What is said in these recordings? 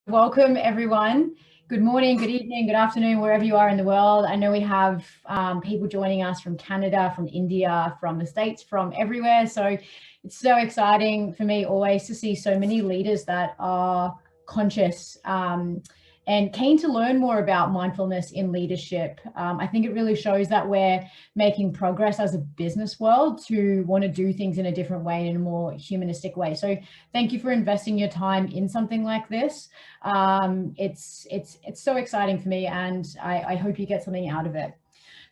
Welcome everyone. Good morning, good evening, good afternoon, wherever you are in the world. I know we have people joining us from Canada, from India, from the States, from everywhere. So it's so exciting for me always to see so many leaders that are conscious and keen to learn more about mindfulness in leadership. I think it really shows that we're making progress as a business world to want to do things in a different way, in a more humanistic way. So thank you for investing your time in something like this. It's so exciting for me, and I hope you get something out of it.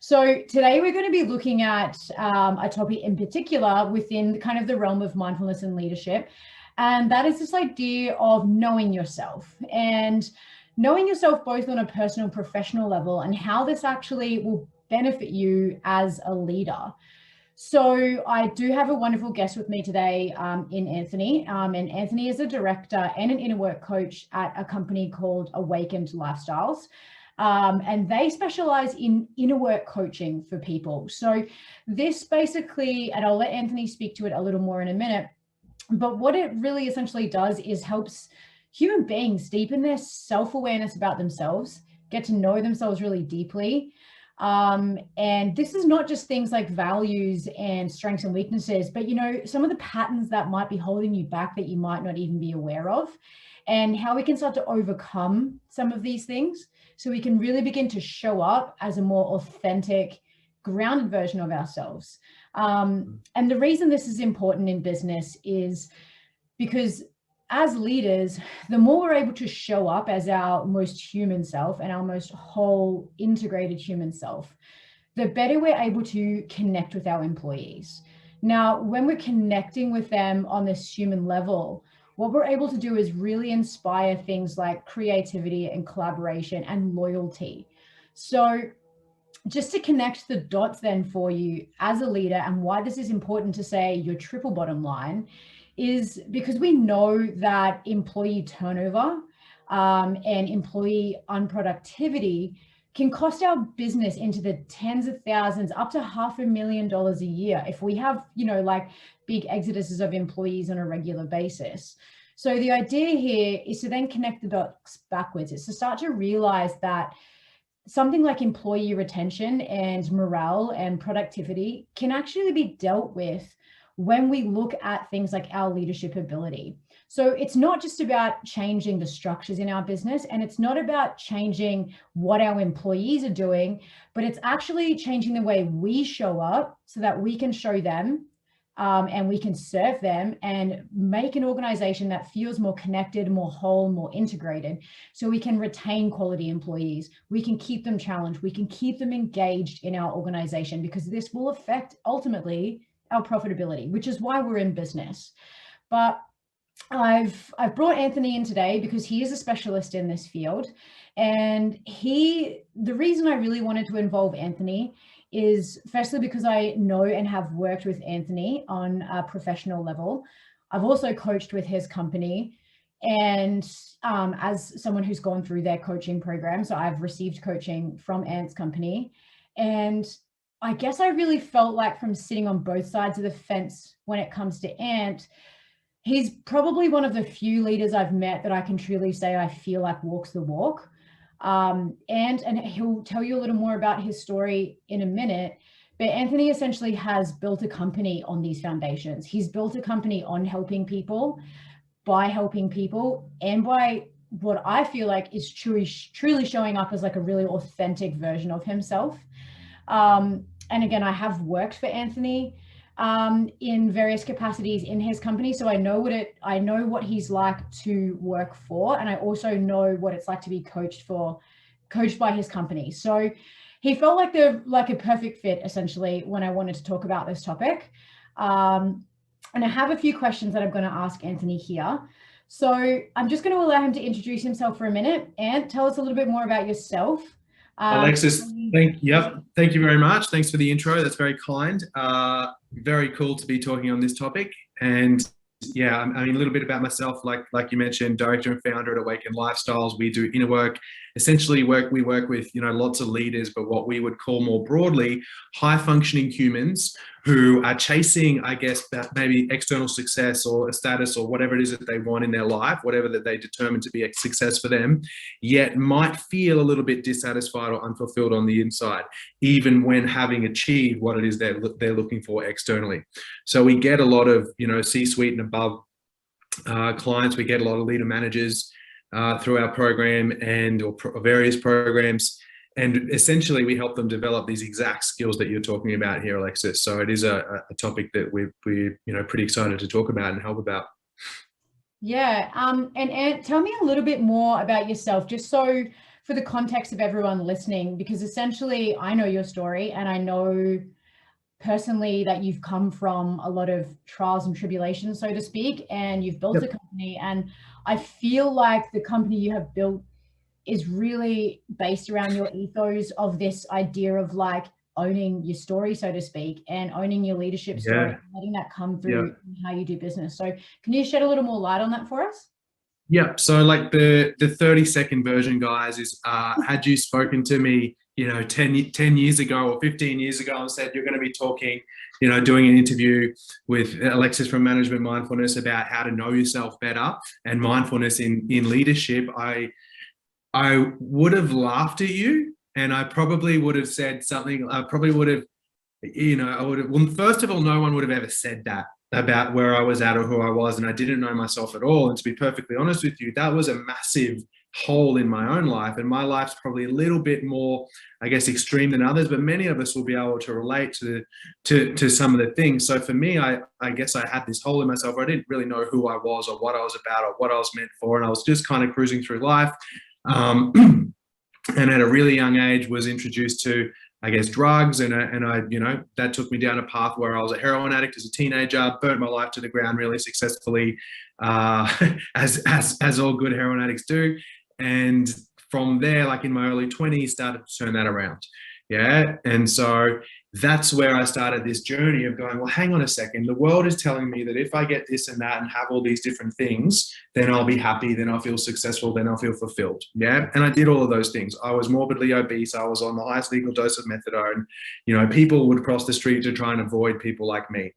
So today we're going to be looking at a topic in particular within kind of the realm of mindfulness and leadership. And that is this idea of knowing yourself, and knowing yourself both on a personal and professional level, and how this actually will benefit you as a leader. So I do have a wonderful guest with me today in Anthony. And Anthony is a director and an inner work coach at a company called Awakened Lifestyles. And they specialize in inner work coaching for people. So this basically, and I'll let Anthony speak to it a little more in a minute, but what it really essentially does is helps human beings deepen their self-awareness about themselves, get to know themselves really deeply. And this is not just things like values and strengths and weaknesses, but, you know, some of the patterns that might be holding you back that you might not even be aware of, and how we can start to overcome some of these things so we can really begin to show up as a more authentic, grounded version of ourselves. And the reason this is important in business is because as leaders, the more we're able to show up as our most human self and our most whole integrated human self, the better we're able to connect with our employees. Now, when we're connecting with them on this human level, what we're able to do is really inspire things like creativity and collaboration and loyalty. So just to connect the dots then for you as a leader, and why this is important to say your triple bottom line, is because we know that employee turnover and employee unproductivity can cost our business into the tens of thousands, up to $500,000 a year if we have, you know, like big exoduses of employees on a regular basis. So the idea here is to then connect the dots backwards. It's to start to realize that something like employee retention and morale and productivity can actually be dealt with when we look at things like our leadership ability. So it's not just about changing the structures in our business, and it's not about changing what our employees are doing, but it's actually changing the way we show up so that we can show them and we can serve them and make an organization that feels more connected, more whole, more integrated, so we can retain quality employees. We can keep them challenged. We can keep them engaged in our organization, because this will affect ultimately our profitability, which is why we're in business. But I've brought Anthony in today because he is a specialist in this field. And the reason I really wanted to involve Anthony is firstly because I know and have worked with Anthony on a professional level. I've also coached with his company, and as someone who's gone through their coaching program, so I've received coaching from Ant's company. And I guess I really felt like, from sitting on both sides of the fence when it comes to Ant, he's probably one of the few leaders I've met that I can truly say I feel like walks the walk. And he'll tell you a little more about his story in a minute, but Anthony essentially has built a company on these foundations. He's built a company on helping people, by helping people, and by what I feel like is truly showing up as like a really authentic version of himself. And again, I have worked for Anthony in various capacities in his company, so I know what he's like to work for, and I also know what it's like to be coached by his company. So he felt like a perfect fit, essentially, when I wanted to talk about this topic. And I have a few questions that I'm going to ask Anthony here. So I'm just going to allow him to introduce himself for a minute. And tell us a little bit more about yourself. Alexis, thank you very much. Thanks for the intro. That's very kind. Very cool to be talking on this topic. And yeah, I mean, a little bit about myself, like you mentioned, director and founder at Awakened Lifestyles. We do inner work essentially we work with, you know, lots of leaders, but what we would call more broadly high functioning humans who are chasing, I guess, maybe external success or a status or whatever it is that they want in their life, whatever that they determine to be a success for them, yet might feel a little bit dissatisfied or unfulfilled on the inside, even when having achieved what it is they're looking for externally. So we get a lot of, you know, C-suite and above clients. We get a lot of leader managers through our program or various programs. And essentially, we help them develop these exact skills that you're talking about here, Alexis. So it is a topic that we're you know, pretty excited to talk about and help about. Yeah. And tell me a little bit more about yourself, just so for the context of everyone listening, because essentially I know your story and I know personally that you've come from a lot of trials and tribulations, so to speak, and you've built a company. And I feel like the company you have built is really based around your ethos of this idea of like owning your story, so to speak, and owning your leadership story, and letting that come through in how you do business. So can you shed a little more light on that for us? Yeah. So like the 30-second version, guys, is had you spoken to me, you know, 10 years ago or 15 years ago and said, you're going to be talking, you know, doing an interview with Alexis from Management Mindfulness about how to know yourself better and mindfulness in leadership, I would have laughed at you, and I probably would have said something. I probably would have, you know, I would have, well, first of all, no one would have ever said that about where I was at or who I was, and I didn't know myself at all. And to be perfectly honest with you, that was a massive hole in my own life, and my life's probably a little bit more, I guess, extreme than others, but many of us will be able to relate to some of the things. So for me, I guess I had this hole in myself where I didn't really know who I was or what I was about or what I was meant for, and I was just kind of cruising through life. And at a really young age was introduced to, I guess, drugs, and I, you know, that took me down a path where I was a heroin addict as a teenager, burnt my life to the ground really successfully, as all good heroin addicts do. And from there, like in my early 20s, started to turn that around. Yeah. And so that's where I started this journey of going, well, hang on a second. The world is telling me that if I get this and that and have all these different things, then I'll be happy, then I'll feel successful, then I'll feel fulfilled. Yeah. And I did all of those things. I was morbidly obese. I was on the highest legal dose of methadone. You know, people would cross the street to try and avoid people like me.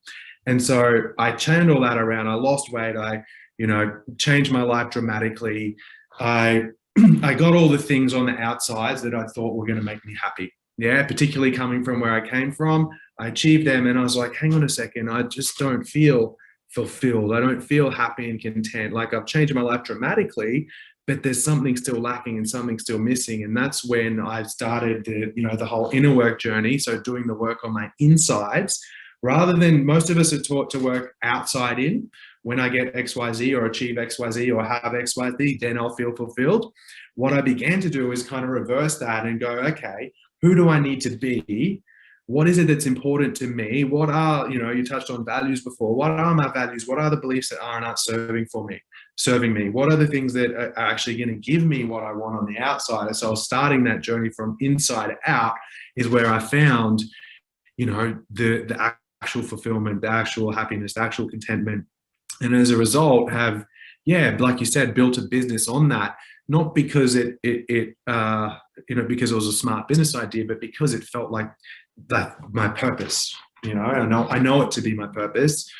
And so I churned all that around. I lost weight. I, you know, changed my life dramatically. I got all the things on the outsides that I thought were going to make me happy. Yeah, particularly coming from where I came from. I achieved them and I was like, hang on a second, I just don't feel fulfilled. I don't feel happy and content. Like I've changed my life dramatically, but there's something still lacking and something still missing. And that's when I started the whole inner work journey. So doing the work on my insides, rather than most of us are taught to work outside in. When I get XYZ or achieve XYZ or have XYZ, then I'll feel fulfilled. What I began to do is kind of reverse that and go, okay, who do I need to be? What is it that's important to me? What are, you know, you touched on values before. What are my values? What are the beliefs that are not serving me? What are the things that are actually going to give me what I want on the outside? So starting that journey from inside out is where I found, you know, the actual fulfillment, the actual happiness, the actual contentment. And as a result have, yeah, like you said, built a business on that, not because because it was a smart business idea, but because it felt like that my purpose. You know, I know it to be my purpose,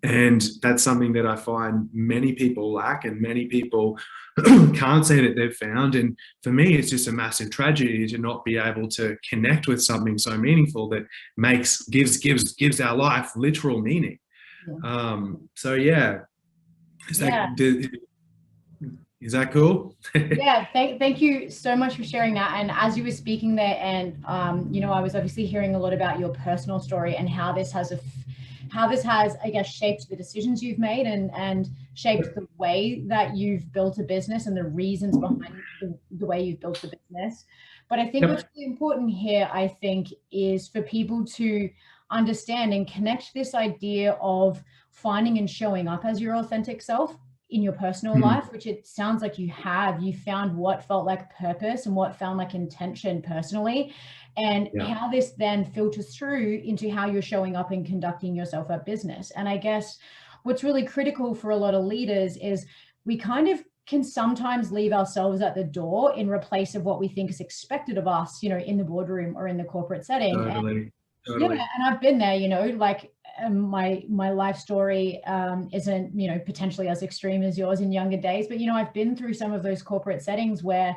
and that's something that I find many people lack, and many people can't say that they've found. And for me, it's just a massive tragedy to not be able to connect with something so meaningful that gives our life literal meaning. So yeah, is that cool? Yeah, thank you so much for sharing that. And as you were speaking there, and you know, I was obviously hearing a lot about your personal story and how this has I guess shaped the decisions you've made and shaped the way that you've built a business and the reasons behind the way you've built the business. But I think what's really important here, I think, is for people to understand and connect this idea of finding and showing up as your authentic self in your personal life, which it sounds like you found what felt like purpose and what felt like intention personally, and how this then filters through into how you're showing up and conducting yourself at business. And I guess what's really critical for a lot of leaders is we kind of can sometimes leave ourselves at the door in replace of what we think is expected of us, in the boardroom or in the corporate setting. Totally. Yeah, and I've been there, like my life story isn't, potentially as extreme as yours in younger days, but, I've been through some of those corporate settings where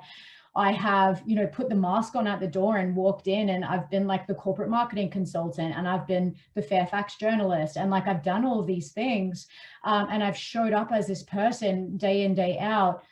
I have, put the mask on at the door and walked in, and I've been like the corporate marketing consultant, and I've been the Fairfax journalist, and like I've done all of these things, and I've showed up as this person day in, day out,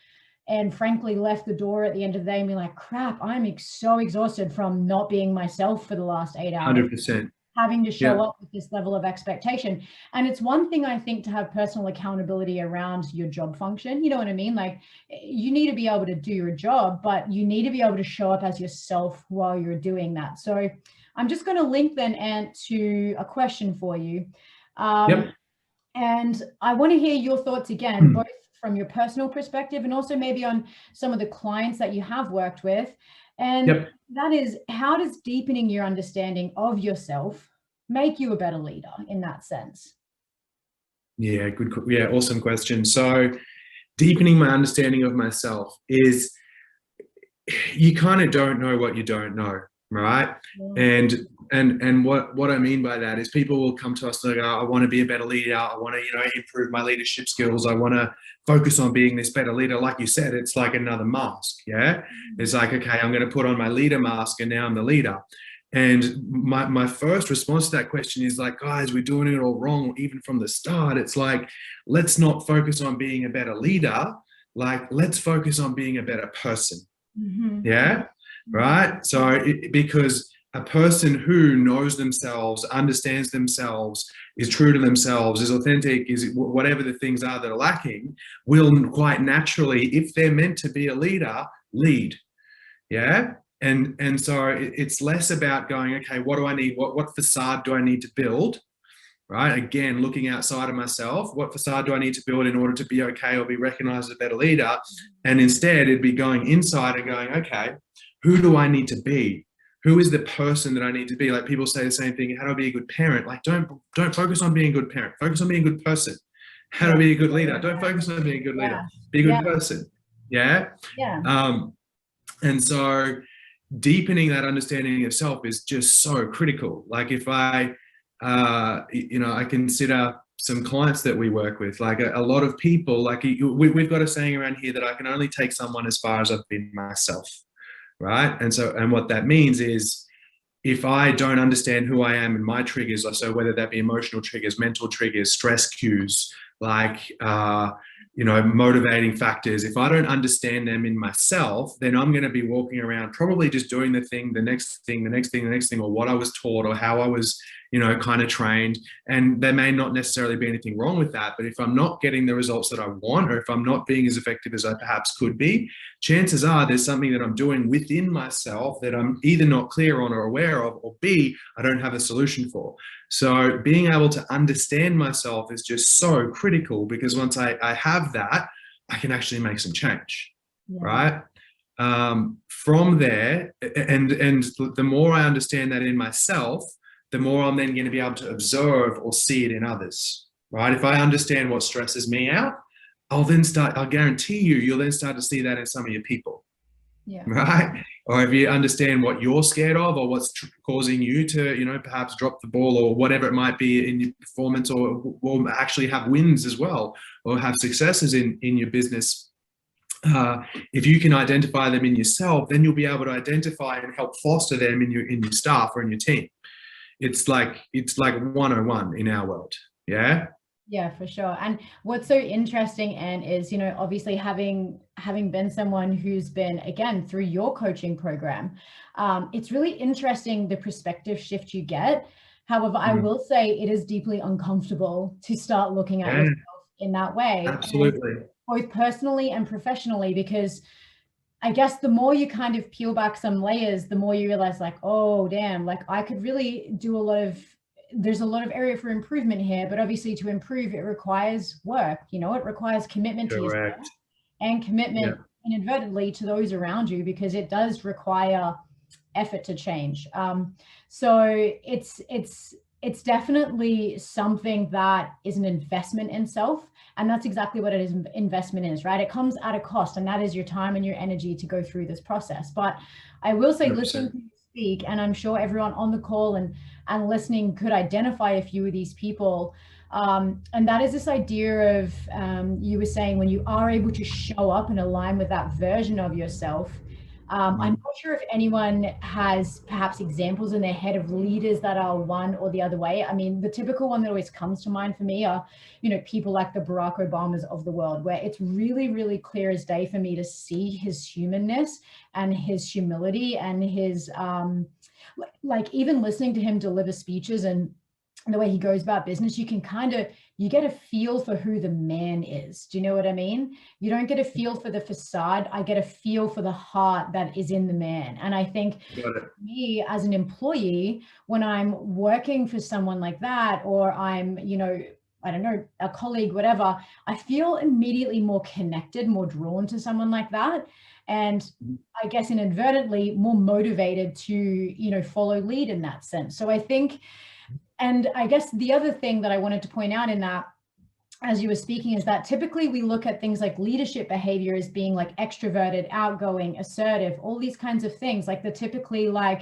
and frankly left the door at the end of the day and be like, crap, I'm so exhausted from not being myself for the last 8 hours. 100%. Having to show up with this level of expectation. And it's one thing, I think, to have personal accountability around your job function. You know what I mean? Like, you need to be able to do your job, but you need to be able to show up as yourself while you're doing that. So I'm just going to link then, Ant, to a question for you. And I want to hear your thoughts again, both from your personal perspective and also maybe on some of the clients that you have worked with. And that is, how does deepening your understanding of yourself make you a better leader in that sense? Yeah, good. Yeah, awesome question. So deepening my understanding of myself is, you kind of don't know what you don't know, right? Yeah. And what I mean by that is, people will come to us like, oh, I want to be a better leader. I want to, improve my leadership skills. I want to focus on being this better leader. Like you said, it's like another mask. Yeah. It's like, okay, I'm going to put on my leader mask and now I'm the leader. And my first response to that question is like, guys, we're doing it all wrong. Even from the start, it's like, let's not focus on being a better leader. Like, let's focus on being a better person. Yeah. Right. So because a person who knows themselves, understands themselves, is true to themselves, is authentic, is whatever the things are that are lacking, will quite naturally, if they're meant to be a leader, lead. Yeah. And so it's less about going, okay, what do I need? What facade do I need to build? Right. Again, looking outside of myself, what facade do I need to build in order to be okay or be recognized as a better leader? And instead it'd be going inside and going, okay, who do I need to be? Who is the person that I need to be? Like, people say the same thing. How do I be a good parent? Like, don't focus on being a good parent. Focus on being a good person. How to be a good leader? Don't focus on being a good leader. Be a good person. Yeah. And so deepening that understanding of self is just so critical. Like, if I consider some clients that we work with, like a lot of people, like we've got a saying around here that I can only take someone as far as I've been myself. Right. And what that means is, if I don't understand who I am and my triggers, so whether that be emotional triggers, mental triggers, stress cues, like, motivating factors, if I don't understand them in myself, then I'm going to be walking around probably just doing the next thing, or what I was taught, or how I was, kind of trained. And there may not necessarily be anything wrong with that. But if I'm not getting the results that I want, or if I'm not being as effective as I perhaps could be, chances are there's something that I'm doing within myself that I'm either not clear on or aware of, or B, I don't have a solution for. So being able to understand myself is just so critical, because once I have that, I can actually make some change, right? From there, and the more I understand that in myself, the more I'm then going to be able to observe or see it in others, right? If I understand what stresses me out, I'll guarantee you'll then start to see that in some of your people, right? Or if you understand what you're scared of, or what's causing you to, perhaps drop the ball, or whatever it might be in your performance, or actually have wins as well, or have successes in your business. If you can identify them in yourself, then you'll be able to identify and help foster them in your staff or in your team. It's like 101 in our world. Yeah. Yeah, for sure. And what's so interesting, Anne, is, obviously having been someone who's been, again, through your coaching program, it's really interesting the perspective shift you get. However, I will say it is deeply uncomfortable to start looking at yourself in that way. Absolutely. Both personally and professionally, because I guess the more you kind of peel back some layers, the more you realize, like, oh, damn, like I could really do there's a lot of area for improvement here, but obviously to improve, it requires work, it requires commitment to yourself and commitment inadvertently to those around you, because it does require effort to change. So it's it's definitely something that is an investment in self. And that's exactly what it is, investment is, right? It comes at a cost, and that is your time and your energy to go through this process. But I will say, 100%. listening to you speak, and I'm sure everyone on the call and listening could identify a few of these people. And that is this idea of, you were saying, when you are able to show up and align with that version of yourself. I'm not sure if anyone has perhaps examples in their head of leaders that are one or the other way. I mean, the typical one that always comes to mind for me are, people like the Barack Obamas of the world, where it's really, really clear as day for me to see his humanness and his humility and his, like even listening to him deliver speeches and the way he goes about business, you get a feel for who the man is. Do you know what I mean? You don't get a feel for the facade. I get a feel for the heart that is in the man. And I think me as an employee, when I'm working for someone like that, or I'm, I don't know, a colleague, whatever, I feel immediately more connected, more drawn to someone like that. And I guess inadvertently more motivated to, follow lead in that sense. So I think, and I guess the other thing that I wanted to point out in that, as you were speaking, is that typically we look at things like leadership behavior as being like extroverted, outgoing, assertive, all these kinds of things, like the typically like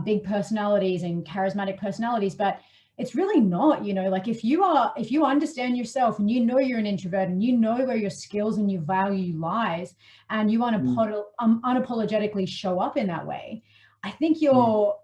big personalities and charismatic personalities. But it's really not, like if you understand yourself and you're an introvert and where your skills and your value lies, and you unapologetically show up in that way, I think you're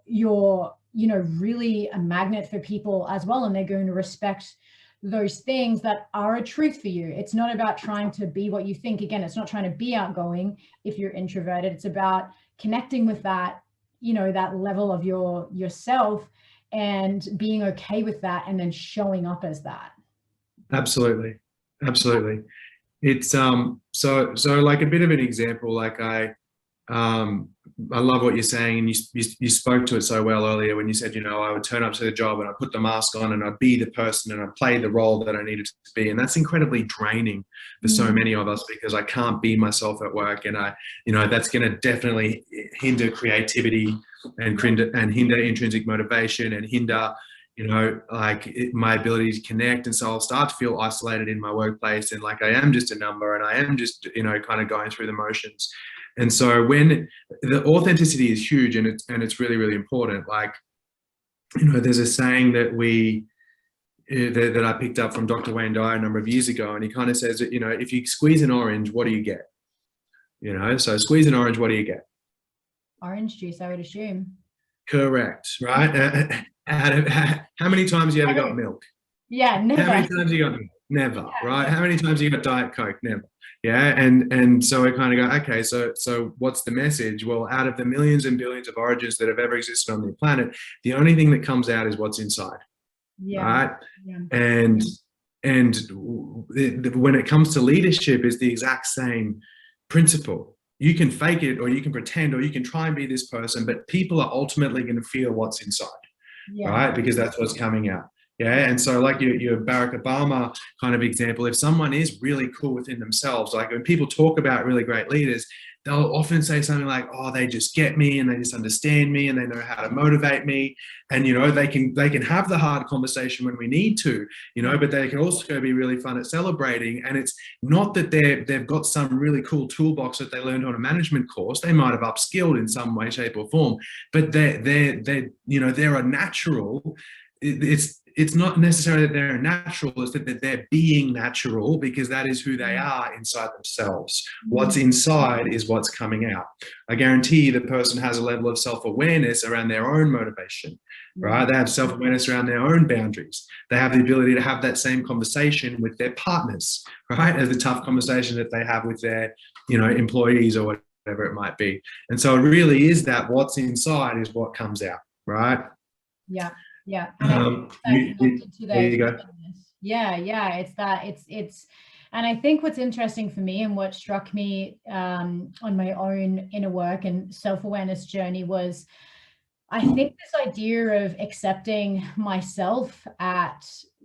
really a magnet for people as well. And they're going to respect those things that are a truth for you. It's not about trying to be what you think. Again, it's not trying to be outgoing if you're introverted. It's about connecting with that, that level of yourself and being okay with that, and then showing up as that. Absolutely. It's so like a bit of an example, like I love what you're saying, and you spoke to it so well earlier when you said, I would turn up to the job and I'd put the mask on and I'd be the person and I'd play the role that I needed to be. And that's incredibly draining for so many of us, because I can't be myself at work, and that's going to definitely hinder creativity and hinder intrinsic motivation and hinder, my ability to connect. And so I'll start to feel isolated in my workplace, and like I am just a number, and I am just, kind of going through the motions. And so when the authenticity is huge, and it's really, really important. Like, there's a saying that that I picked up from Dr. Wayne Dyer a number of years ago, and he kind of says that, if you squeeze an orange, what do you get? So squeeze an orange, what do you get? Orange juice, I would assume. Correct, right? How many times have you ever got milk? Yeah, never. How many times have you got milk? Never, yeah. Right? How many times have you got Diet Coke? Never. Yeah, and so I kind of go, okay, so what's the message? Well, out of the millions and billions of oranges that have ever existed on the planet, the only thing that comes out is what's inside. Yeah. Right? Yeah. And when it comes to leadership, it's the exact same principle. You can fake it, or you can pretend, or you can try and be this person, but people are ultimately going to feel what's inside, right? Because that's what's coming out. Yeah. And so like your Barack Obama kind of example, if someone is really cool within themselves, like when people talk about really great leaders, they'll often say something like, oh, they just get me, and they just understand me, and they know how to motivate me. And, they can have the hard conversation when we need to, but they can also be really fun at celebrating. And it's not that they've got some really cool toolbox that they learned on a management course. They might have upskilled in some way, shape or form, but they're a natural. It's not necessarily that they're natural, it's that they're being natural, because that is who they are inside themselves. What's inside is what's coming out. I guarantee you the person has a level of self-awareness around their own motivation, right? They have self-awareness around their own boundaries. They have the ability to have that same conversation with their partners, right? As the tough conversation that they have with their, employees or whatever it might be. And so it really is that what's inside is what comes out, right? Yeah. Yeah. There you go. Yeah. It's, and I think what's interesting for me and what struck me on my own inner work and self-awareness journey was, I think this idea of accepting myself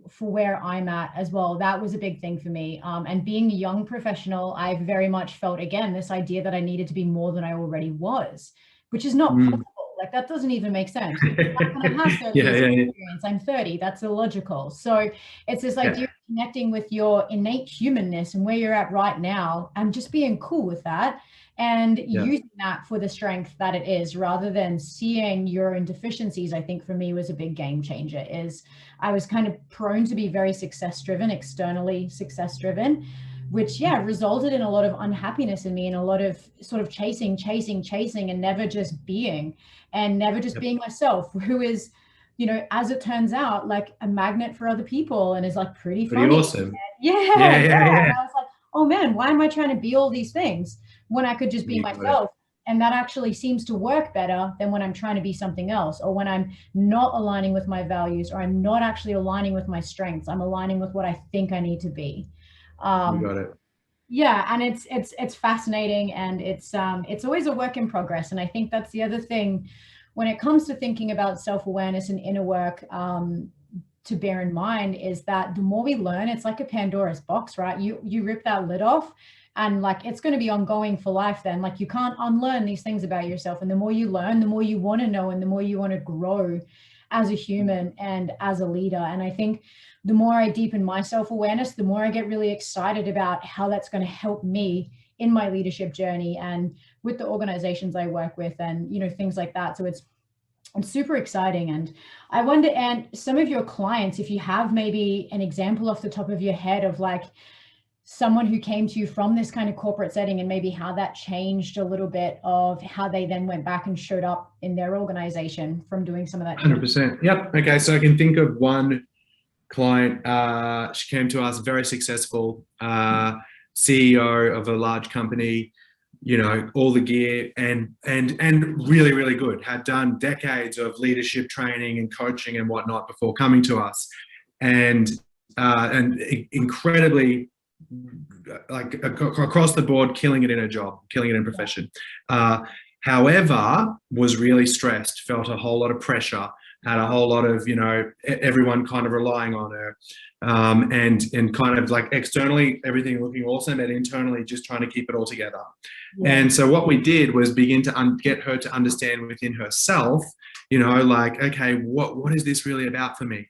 for where I'm at as well. That was a big thing for me. And being a young professional, I very much felt, again, this idea that I needed to be more than I already was, which is not possible. Like, that doesn't even make sense. How can I have 30 Yeah, years yeah, of yeah. experience? I'm 30. That's illogical. So it's this idea of connecting with your innate humanness and where you're at right now, and just being cool with that, and using that for the strength that it is, rather than seeing your own deficiencies. I think for me was a big game changer. Is I was kind of prone to be very success driven, externally success driven, which resulted in a lot of unhappiness in me, and a lot of sort of chasing, and never just being, and never just being myself, who is, you know, as it turns out, like a magnet for other people, and is like pretty funny. Awesome. Yeah. And I was like, oh man, why am I trying to be all these things when I could just be myself? And that actually seems to work better than when I'm trying to be something else, or when I'm not aligning with my values, or I'm not actually aligning with my strengths. I'm aligning with what I think I need to be. You got it. Yeah, and it's fascinating, and it's always a work in progress. And I think that's the other thing when it comes to thinking about self-awareness and inner work, to bear in mind, is that the more we learn, it's like a Pandora's box, right? You rip that lid off, and like, it's going to be ongoing for life then. Like, you can't unlearn these things about yourself. And the more you learn, the more you want to know, and the more you want to grow as a human and as a leader. And I think the more I deepen my self-awareness, the more I get really excited about how that's going to help me in my leadership journey and with the organizations I work with, and, you know, things like that. So it's super exciting. And I wonder, and some of your clients, if you have maybe an example off the top of your head of like someone who came to you from this kind of corporate setting, and maybe how that changed a little bit of how they then went back and showed up in their organization from doing some of that. 100%. Yep. Okay. So I can think of one client. She came to us, very successful CEO of a large company, you know, all the gear, and really, really good. Had done decades of leadership training and coaching and whatnot before coming to us, and incredibly, like, across the board, killing it in her job, killing it in profession. However, was really stressed, felt a whole lot of pressure, had a whole lot of, you know, everyone kind of relying on her, and kind of like externally everything looking awesome, and internally just trying to keep it all together. And so what we did was begin to get her to understand within herself, you know, like, okay, what is this really about for me?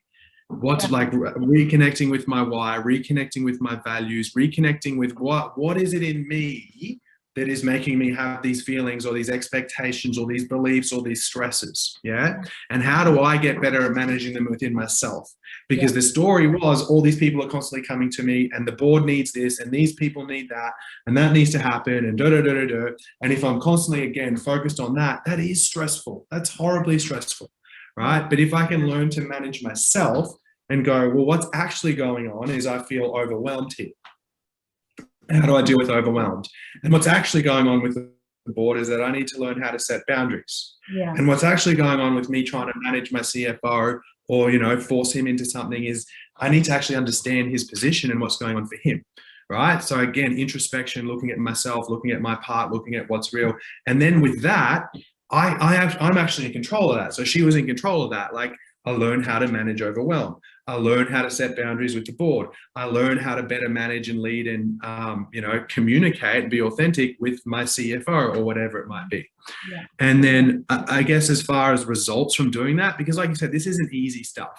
What's like reconnecting with my why, reconnecting with my values, reconnecting with what is it in me that is making me have these feelings or these expectations or these beliefs or these stresses. And how do I get better at managing them within myself? Because the story was, all these people are constantly coming to me, and the board needs this, and these people need that, and that needs to happen, and and if I'm constantly, again, focused on that, that is stressful. That's horribly stressful, right? But if I can learn to manage myself and go, well, what's actually going on is I feel overwhelmed here. How do I deal with overwhelmed? And what's actually going on with the board is that I need to learn how to set boundaries. And what's actually going on with me trying to manage my CFO, or, you know, force him into something, is I need to actually understand his position and what's going on for him, right? So again, introspection, looking at myself, looking at my part, looking at what's real. And then with that, I'm actually in control of that. So she was in control of that. Like, I learned how to manage overwhelm. I learned how to set boundaries with the board. I learned how to better manage and lead and, you know, communicate and be authentic with my CFO or whatever it might be. And then I guess as far as results from doing that, because like you said, this isn't easy stuff.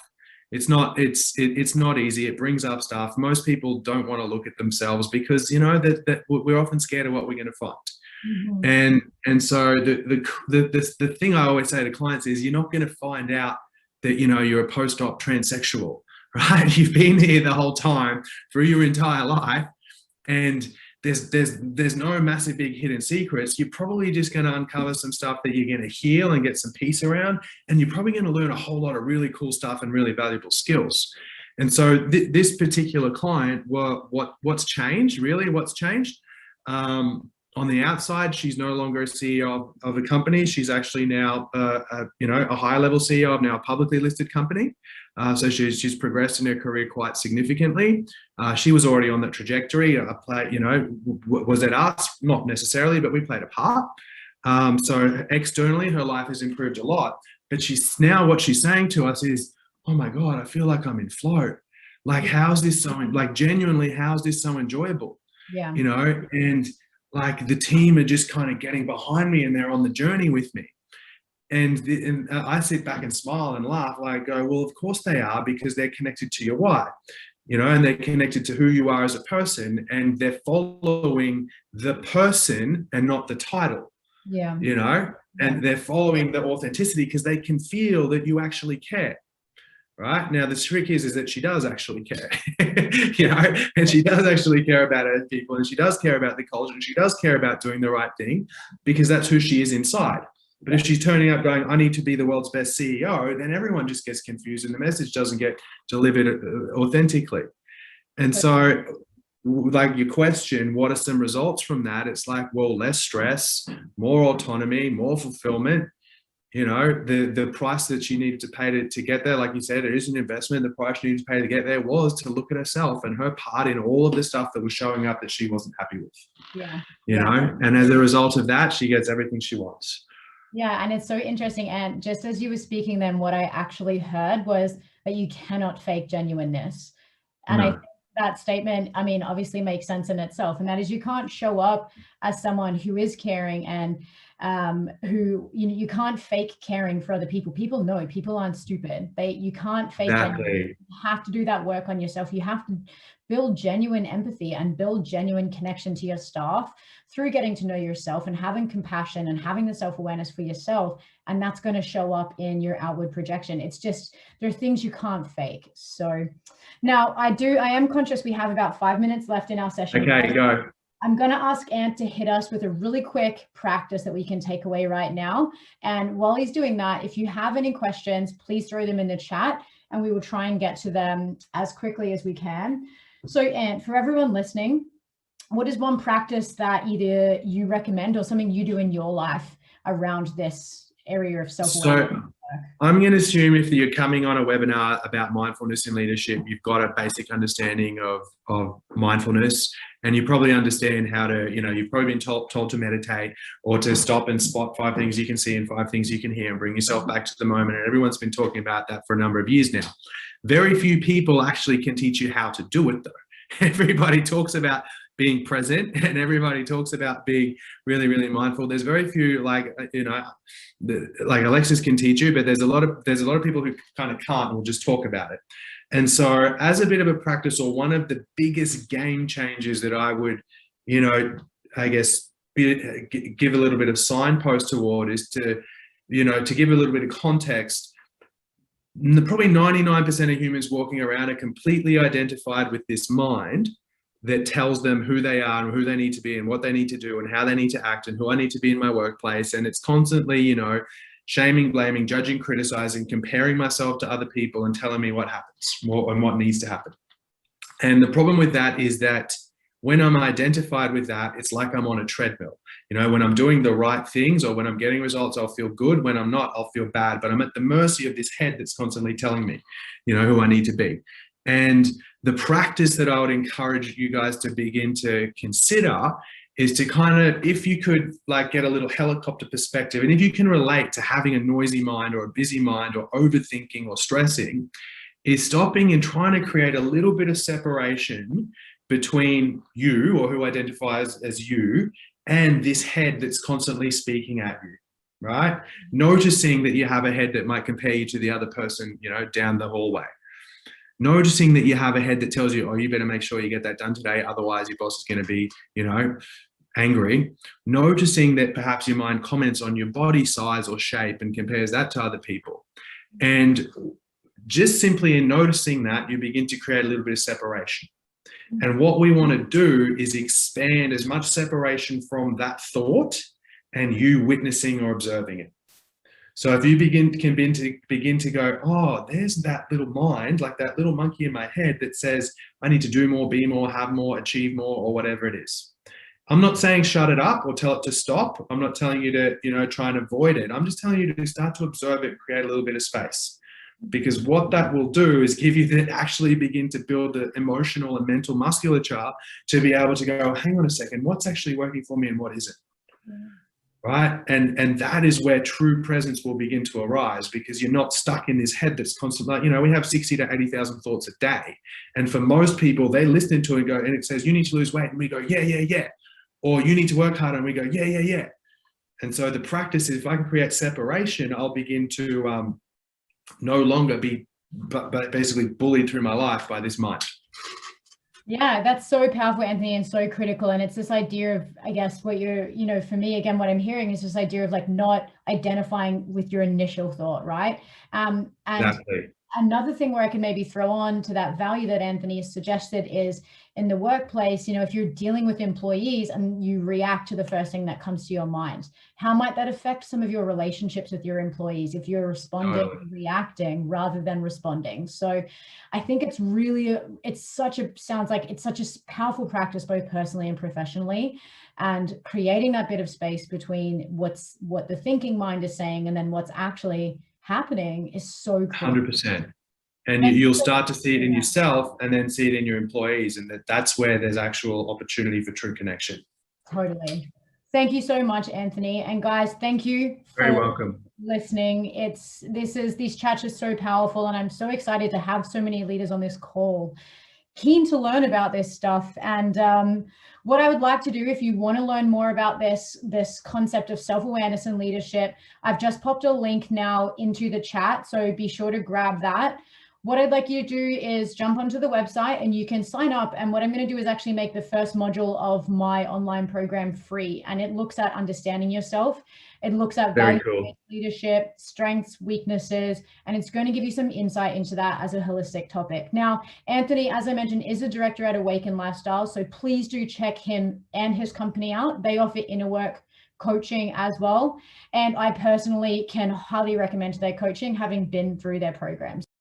It's not easy. It brings up stuff. Most people don't want to look at themselves because, you know, that we're often scared of what we're going to find. And so the thing I always say to clients is, you're not going to find out that, you know, you're a post-op transsexual, right? You've been here the whole time through your entire life, and there's no massive big hidden secrets. You're probably just going to uncover some stuff that you're going to heal and get some peace around, and you're probably going to learn a whole lot of really cool stuff and really valuable skills. And so this particular client, what's changed? On the outside, she's no longer a CEO of a company. She's actually now, you know, a higher level CEO of now a publicly listed company. So she's progressed in her career quite significantly. She was already on that trajectory. You know, was it us? Not necessarily, but we played a part. So externally, her life has improved a lot. But now what she's saying to us is, oh my God, I feel like I'm in flow. Like, how's this so, like, genuinely, how's this so enjoyable? You know, and like, the team are just kind of getting behind me, and they're on the journey with me. And I sit back and smile and laugh, like, go, well, of course they are, because they're connected to your why, you know, and they're connected to who you are as a person, and they're following the person and not the title. Yeah. You know, and they're following the authenticity because they can feel that you actually care. Right now, the trick is that she does actually care, you know, and she does actually care about her people, and she does care about the culture, and she does care about doing the right thing, because that's who she is inside. But if she's turning up going, I need to be the world's best CEO, then everyone just gets confused and the message doesn't get delivered authentically. And so, like your question, what are some results from that? It's like, well, less stress, more autonomy, more fulfillment. You know, the price that she needed to pay to get there, like you said, it is an investment. The price she needed to pay to get there was to look at herself and her part in all of the stuff that was showing up that she wasn't happy with. Yeah. You know, and as a result of that, she gets everything she wants. Yeah, and it's so interesting. And just as you were speaking, then what I actually heard was that you cannot fake genuineness. And No. I think that statement, I mean, obviously makes sense in itself. And that is, you can't show up as someone who is caring and who, you know, you can't fake caring for other people. People know, people aren't stupid. You can't fake genuine. You have to do that work on yourself. You have to build genuine empathy and build genuine connection to your staff through getting to know yourself and having compassion and having the self-awareness for yourself. And that's going to show up in your outward projection. It's just, there are things you can't fake. So now I am conscious we have about 5 minutes left in our session. Okay, go. I'm going to ask Ant to hit us with a really quick practice that we can take away right now. And while he's doing that, if you have any questions, please throw them in the chat and we will try and get to them as quickly as we can. So Ant, for everyone listening, what is one practice that either you recommend or something you do in your life around this area of self-awareness? So I'm going to assume if you're coming on a webinar about mindfulness in leadership, you've got a basic understanding of mindfulness, and you probably understand how to, you know, you've probably been told to meditate or to stop and spot 5 things you can see and 5 things you can hear and bring yourself back to the moment. And everyone's been talking about that for a number of years now. Very few people actually can teach you how to do it though. Everybody talks about being present and everybody talks about being really, really mindful. There's very few, like, you know, like Alexis can teach you, but there's a lot of people who kind of can't and will just talk about it. And so as a bit of a practice, or one of the biggest game changers that I would, you know, I guess give a little bit of signpost toward is to, you know, to give a little bit of context. Probably 99% of humans walking around are completely identified with this mind that tells them who they are and who they need to be and what they need to do and how they need to act and who I need to be in my workplace. And it's constantly, you know, shaming, blaming, judging, criticizing, comparing myself to other people and telling me what happens and what needs to happen. And the problem with that is that when I'm identified with that, it's like I'm on a treadmill. You know, when I'm doing the right things or when I'm getting results, I'll feel good. When I'm not, I'll feel bad. But I'm at the mercy of this head that's constantly telling me, you know, who I need to be. And the practice that I would encourage you guys to begin to consider is to kind of, if you could like get a little helicopter perspective, and if you can relate to having a noisy mind or a busy mind or overthinking or stressing, is stopping and trying to create a little bit of separation between you, or who identifies as you, and this head that's constantly speaking at you, right? Noticing that you have a head that might compare you to the other person, you know, down the hallway. Noticing that you have a head that tells you, oh, you better make sure you get that done today, otherwise your boss is going to be, you know, angry. Noticing that perhaps your mind comments on your body size or shape and compares that to other people. And just simply in noticing that, you begin to create a little bit of separation. And what we want to do is expand as much separation from that thought and you witnessing or observing it. So if you begin to go, oh, there's that little mind, like that little monkey in my head that says, I need to do more, be more, have more, achieve more, or whatever it is. I'm not saying shut it up or tell it to stop. I'm not telling you to, you know, try and avoid it. I'm just telling you to start to observe it and create a little bit of space. Because what that will do is give you that actually begin to build the emotional and mental musculature to be able to go, hang on a second, what's actually working for me and what isn't? Right? And that is where true presence will begin to arise, because you're not stuck in this head that's constantly, you know, we have 60 to 80,000 thoughts a day. And for most people, they listen to it and go, and it says, you need to lose weight. And we go, yeah, yeah, yeah. Or you need to work harder. And we go, yeah, yeah, yeah. And so the practice is, if I can create separation, I'll begin to no longer be but basically bullied through my life by this mind. Yeah, that's so powerful, Anthony, and so critical. And it's this idea of, I guess, what you're, for me, again, what I'm hearing is this idea of like not identifying with your initial thought, right? And Exactly. another thing where I can maybe throw on to that value that Anthony has suggested is in the workplace, if you're dealing with employees and you react to the first thing that comes to your mind, how might that affect some of your relationships with your employees if you're responding, reacting rather than responding? So I think it's really, sounds like it's such a powerful practice, both personally and professionally, and creating that bit of space between what the thinking mind is saying and then what's actually happening is so cool. 100%. And you'll start to see it in yourself and then see it in your employees. And that's where there's actual opportunity for true connection. Totally. Thank you so much, Anthony. And guys, thank you for Very welcome. Listening. These chats are so powerful, and I'm so excited to have so many leaders on this call keen to learn about this stuff. And what I would like to do, if you want to learn more about this concept of self-awareness and leadership, I've just popped a link now into the chat, so be sure to grab that. What I'd like you to do is jump onto the website and you can sign up. And what I'm going to do is actually make the first module of my online program free. And it looks at understanding yourself. It looks at value leadership, strengths, weaknesses, and it's going to give you some insight into that as a holistic topic. Now, Anthony, as I mentioned, is a director at Awaken Lifestyle. So please do check him and his company out. They offer inner work coaching as well. And I personally can highly recommend their coaching, having been through their programs.